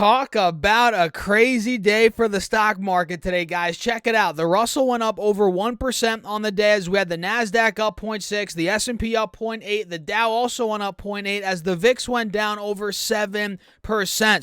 Talk about a crazy day for the stock market today, guys. Check it out. The Russell went up over 1% on the day as we had the NASDAQ up 0.6, the S&P up 0.8, the Dow also went up 0.8 as the VIX went down over 7%.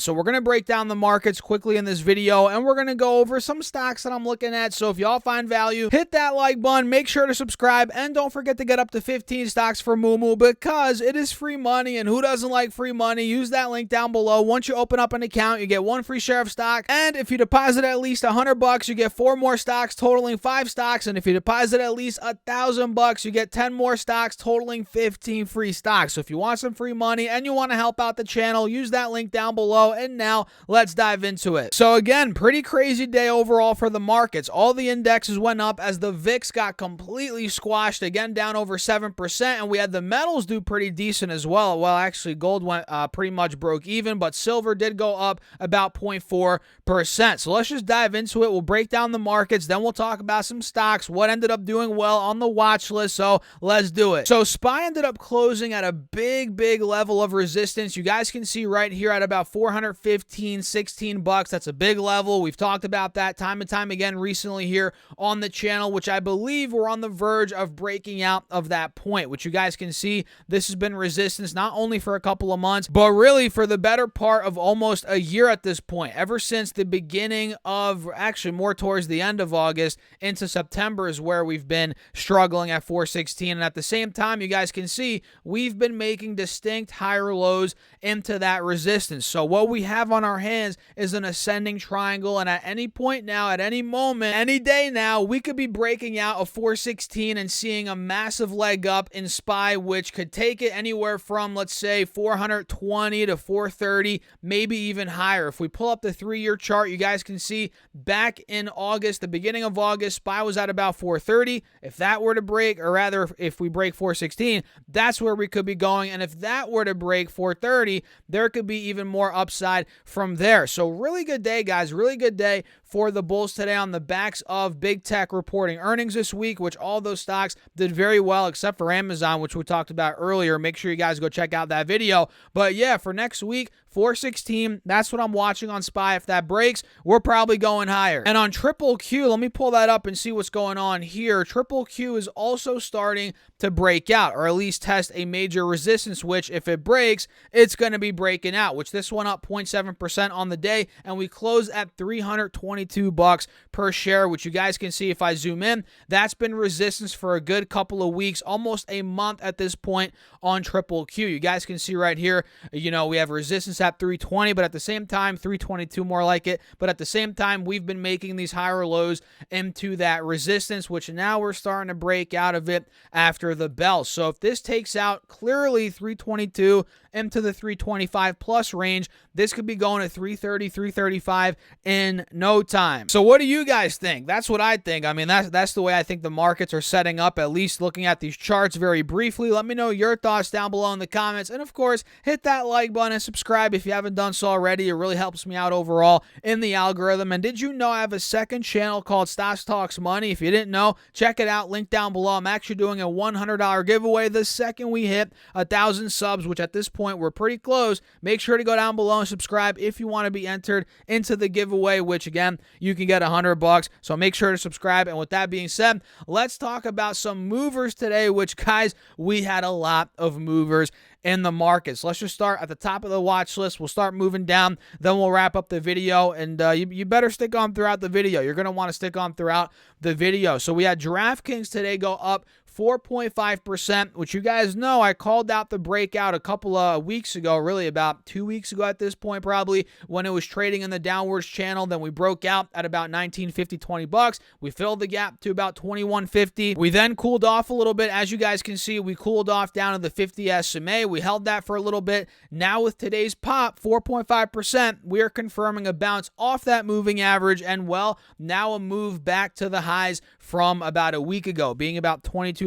So we're going to break down the markets quickly in this video, and we're going to go over some stocks that I'm looking at. So if y'all find value, hit that like button, make sure to subscribe, and don't forget to get up to 15 stocks for Moomoo because it is free money, and who doesn't like free money? Use that link down below. Once you open up an account, you get one free share of stock, and if you deposit at least $100, you get 4 more stocks totaling 5 stocks, and if you deposit at least $1,000, you get 10 more stocks totaling 15 free stocks. So if you want some free money and you want to help out the channel, use that link down below. And now let's dive into it. So again, pretty crazy day overall for the markets. All the indexes went up as the VIX got completely squashed, again down over 7%, and we had the metals do pretty decent as well. Well, actually gold went pretty much broke even, but silver did go up about 0.4%. So let's just dive into it. We'll break down the markets, then we'll talk about some stocks, what ended up doing well on the watch list. So let's do it. So SPY ended up closing at a big level of resistance. You guys can see right here at about 415, 16 bucks. That's a big level. We've talked about that time and time again recently here on the channel, which I believe we're on the verge of breaking out of that point, which you guys can see this has been resistance not only for a couple of months, but really for the better part of almost a year at this point. Ever since the beginning of, actually more towards the end of August into September is where we've been struggling at 416. And at the same time, you guys can see we've been making distinct higher lows into that resistance. So what we have on our hands is an ascending triangle, and at any point now, at any moment, any day now, we could be breaking out of 416 and seeing a massive leg up in SPY, which could take it anywhere from, let's say, 420 to 430, maybe even higher. If we pull up the 3-year chart, you guys can see back in August, the beginning of August, SPY was at about 430. If that were to break, or rather if we break 416, that's where we could be going. And if that were to break 430, there could be even more upside from there. So really good day, guys. Really good day for the bulls today on the backs of big tech reporting earnings this week, which all those stocks did very well except for Amazon, which we talked about earlier. Make sure you guys go check out that video. But yeah, for next week, 416, that's what I'm watching on SPY. If that breaks, we're probably going higher. And on Triple Q, let me pull that up and see what's going on here. Triple Q is also starting to break out, or at least test a major resistance, which if it breaks, it's going to be breaking out, which this went up 0.7% on the day, and we close at 322 bucks per share, which you guys can see if I zoom in, that's been resistance for a good couple of weeks, almost a month at this point on Triple Q. You guys can see right here, you know, we have resistance at 320, but at the same time, 322 more like it, but at the same time, we've been making these higher lows into that resistance, which now we're starting to break out of it after the bell. So if this takes out clearly 322 into the 325 plus range, this could be going to 330, 335 in no time. So what do you guys think? That's what I think. I mean, that's the way I think the markets are setting up, at least looking at these charts very briefly. Let me know your thoughts down below in the comments. And of course, hit that like button and subscribe if you haven't done so already. It really helps me out overall in the algorithm. And did you know I have a second channel called Stas Talks Money? If you didn't know, check it out. Link down below. I'm actually doing a $100 giveaway the second we hit 1,000 subs, which at this point we're pretty close. Make sure to go down below and subscribe if you want to be entered into the giveaway, which again, you can get $100. So make sure to subscribe. And with that being said, let's talk about some movers today, which guys, we had a lot of movers in the markets. Let's just start at the top of the watch list. We'll start moving down, then we'll wrap up the video, and you better stick on throughout the video. You're going to want to stick on throughout the video. So we had DraftKings today go up 4.5%, which you guys know I called out the breakout a couple of weeks ago, really about 2 weeks ago at this point probably, when it was trading in the downwards channel. Then we broke out at about $19.50, $20. We filled the gap to about $21.50. We then cooled off a little bit. As you guys can see, we cooled off down to the 50 SMA. We held that for a little bit. Now with today's pop, 4.5%, we are confirming a bounce off that moving average, and well, now a move back to the highs from about a week ago, being about $22.30.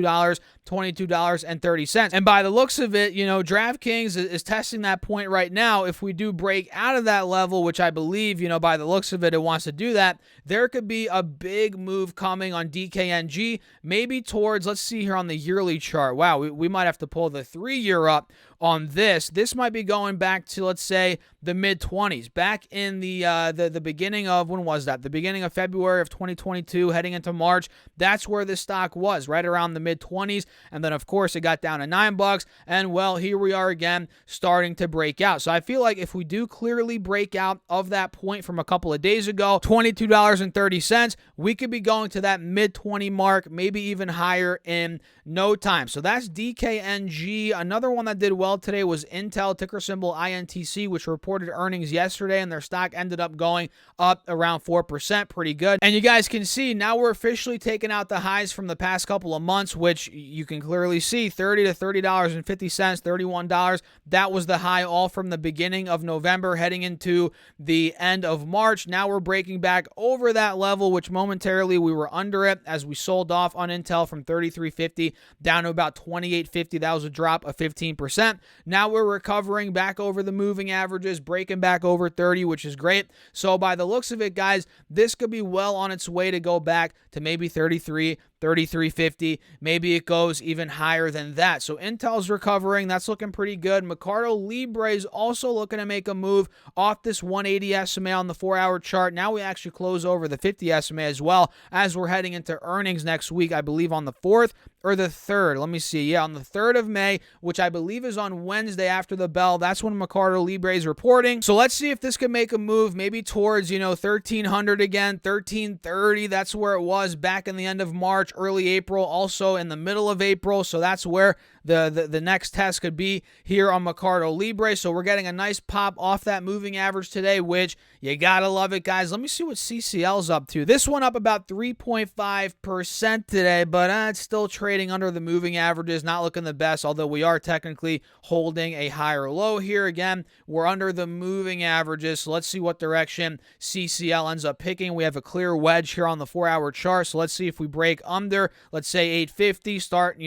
And by the looks of it, you know, DraftKings is testing that point right now. If we do break out of that level, which I believe, you know, by the looks of it, it wants to do that, there could be a big move coming on DKNG, maybe towards, let's see here on the yearly chart. Wow, we might have to pull the 3-year up on this. This might be going back to, let's say, the mid-20s. Back in the beginning of, when was that? The beginning of February of 2022, heading into March, that's where this stock was, right around the mid-20s. And then, of course, it got down to $9. And, well, here we are again, starting to break out. So I feel like if we do clearly break out of that point from a couple of days ago, $22.30, we could be going to that mid-20 mark, maybe even higher in no time. So that's DKNG. Another one that did well today was Intel, ticker symbol INTC, which reported earnings yesterday, and their stock ended up going up around 4%. Pretty good. And you guys can see now we're officially taking out the highs from the past couple of months, which you can clearly see, $30 to $30.50, $31. That was the high all from the beginning of November heading into the end of March. Now we're breaking back over that level, which momentarily we were under it as we sold off on Intel from $33.50 down to about $28.50. That was a drop of 15%. Now we're recovering back over the moving averages, breaking back over 30, which is great. So by the looks of it, guys, this could be well on its way to go back to maybe 33, $33.50. Maybe it goes even higher than that. So Intel's recovering. That's looking pretty good. Mercado Libre is also looking to make a move off this 180 SMA on the 4-hour chart. Now we actually close over the 50 SMA as well as we're heading into earnings next week, I believe on the 4th or the 3rd. Let me see. Yeah, on the 3rd of May, which I believe is on Wednesday after the bell. That's when Mercado Libre is reporting. So let's see if this can make a move maybe towards, 1,300 again, 1,330. That's where it was back in the end of March, early April, also in the middle of April. So that's where the next test could be here on Mercado Libre. So we're getting a nice pop off that moving average today, which you gotta love it, guys. Let me see what CCL's up to. This one up about 3.5% today, but it's still trading under the moving averages. Not looking the best, although we are technically holding a higher low here. Again, we're under the moving averages. So let's see what direction CCL ends up picking. We have a clear wedge here on the 4-hour chart. So let's see if we break under, let's say 850, start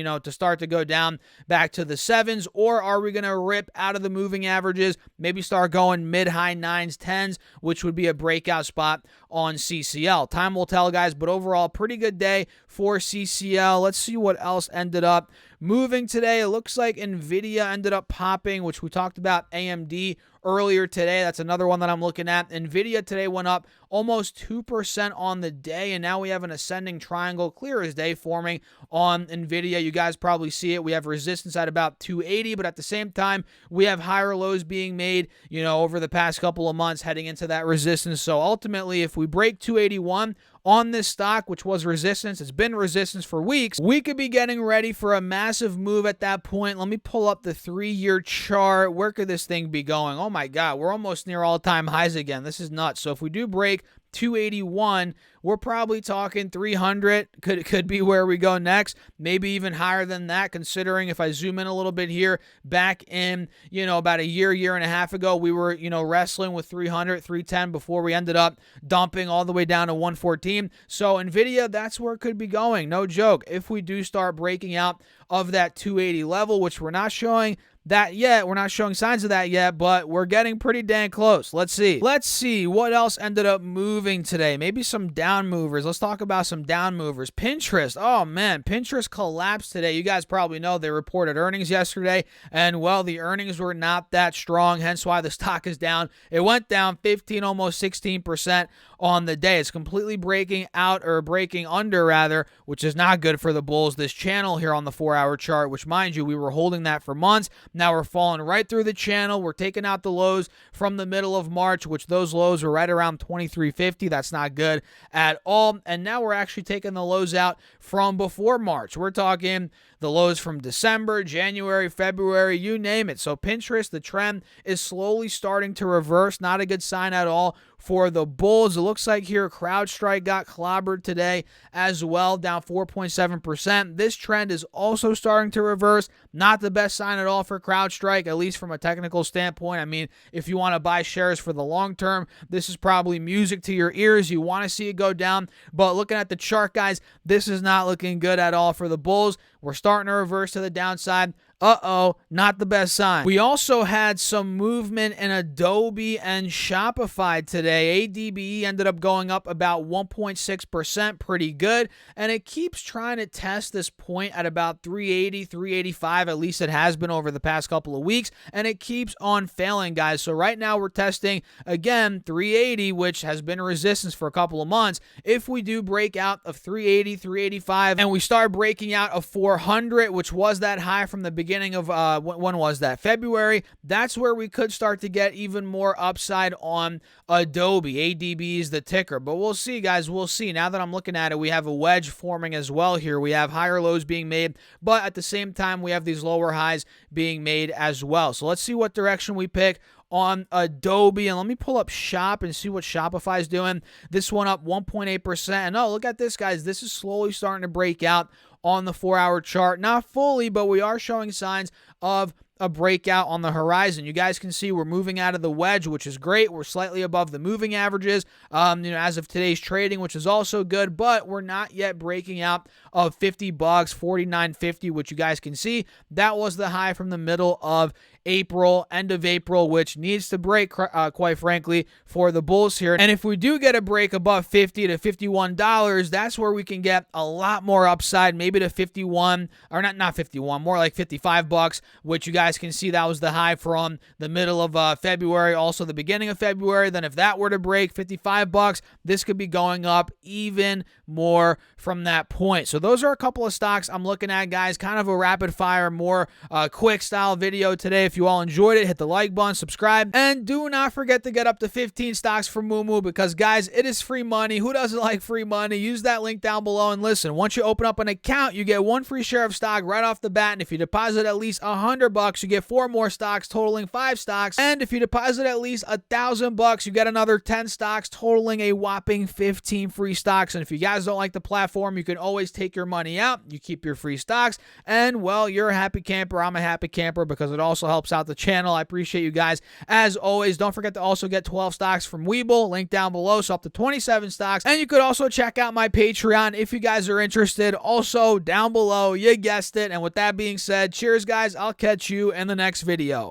to go down back to the 7s, or are we going to rip out of the moving averages, maybe start going mid-high 9s, 10s, which would be a breakout spot on CCL. Time will tell, guys, but overall, pretty good day for CCL. Let's see what else ended up moving today. It looks like Nvidia ended up popping, which we talked about AMD earlier today. That's another one that I'm looking at. Nvidia today went up almost 2% on the day, and now we have an ascending triangle, clear as day, forming on Nvidia. You guys probably see it. We have resistance at about 280, but at the same time, we have higher lows being made, over the past couple of months heading into that resistance. So ultimately, if we break 281 on this stock, which was resistance, it's been resistance for weeks, we could be getting ready for a massive move at that point. Let me pull up the 3-year chart. Where could this thing be going? Oh my God, we're almost near all-time highs again. This is nuts. So if we do break 281, we're probably talking 300 could be where we go next, maybe even higher than that, considering if I zoom in a little bit here, back in about a year and a half ago, we were wrestling with 300, 310 before we ended up dumping all the way down to 114. So Nvidia, that's where it could be going, no joke, if we do start breaking out of that 280 level, which we're not showing that yet. We're not showing signs of that yet, but we're getting pretty dang close. Let's see. Let's see what else ended up moving today. Maybe some down movers. Let's talk about some down movers. Pinterest. Oh, man. Pinterest collapsed today. You guys probably know they reported earnings yesterday, and, well, the earnings were not that strong, hence why the stock is down. It went down 15, almost 16% on the day. It's completely breaking under, rather, which is not good for the bulls. This channel here on the 4-hour chart, which, mind you, we were holding that for months. Now we're falling right through the channel. We're taking out the lows from the middle of March, which those lows were right around 23.50. That's not good at all. And now we're actually taking the lows out from before March. We're talking the lows from December, January, February, you name it. So Pinterest, the trend is slowly starting to reverse. Not a good sign at all for the bulls. It looks like here CrowdStrike got clobbered today as well, down 4.7%. This trend is also starting to reverse. Not the best sign at all for CrowdStrike, at least from a technical standpoint. I mean, if you want to buy shares for the long term, this is probably music to your ears. You want to see it go down. But looking at the chart, guys, this is not looking good at all for the bulls. We're starting to reverse to the downside. Uh-oh, not the best sign. We also had some movement in Adobe and Shopify today. ADBE ended up going up about 1.6%, pretty good, and it keeps trying to test this point at about 380, 385, at least it has been over the past couple of weeks, and it keeps on failing, guys. So right now we're testing, again, 380, which has been a resistance for a couple of months. If we do break out of 380, 385, and we start breaking out of 400, which was that high from the beginning of, when was that? February. That's where we could start to get even more upside on Adobe. ADB is the ticker, but we'll see, guys. We'll see. Now that I'm looking at it, we have a wedge forming as well here. We have higher lows being made, but at the same time, we have these lower highs being made as well. So let's see what direction we pick on Adobe, and let me pull up Shop and see what Shopify is doing. This one up 1.8%, and oh, look at this, guys. This is slowly starting to break out on the 4-hour chart. Not fully, but we are showing signs of a breakout on the horizon. You guys can see we're moving out of the wedge, which is great. We're slightly above the moving averages, as of today's trading, which is also good, but we're not yet breaking out of 50 bucks, 49.50, which you guys can see. That was the high from the middle of April, end of April, which needs to break, quite frankly, for the bulls here. And if we do get a break above $50 to $51, that's where we can get a lot more upside, maybe to 51, or not 51, more like 55 bucks, which you guys can see that was the high from the middle of February, also the beginning of February. Then if that were to break 55 bucks, this could be going up even more from that point. So those are a couple of stocks I'm looking at, guys. Kind of a rapid fire, more quick style video today. If you all enjoyed it, hit the like button, subscribe, and do not forget to get up to 15 stocks for Moomoo, because, guys, it is free money. Who doesn't like free money? Use that link down below, and listen, once you open up an account, you get 1 free share of stock right off the bat, and if you deposit at least $100, you get 4 more stocks totaling 5 stocks, and if you deposit at least $1,000, you get another 10 stocks totaling a whopping 15 free stocks. And if you guys don't like the platform, you can always take your money out, you keep your free stocks, and, well, you're a happy camper. I'm a happy camper, because it also helps out the channel. I appreciate you guys as always. Don't forget to also get 12 stocks from Webull, link down below, so up to 27 stocks. And you could also check out my Patreon if you guys are interested, also down below. You guessed it. And with that being said, cheers, guys. I'll catch you in the next video.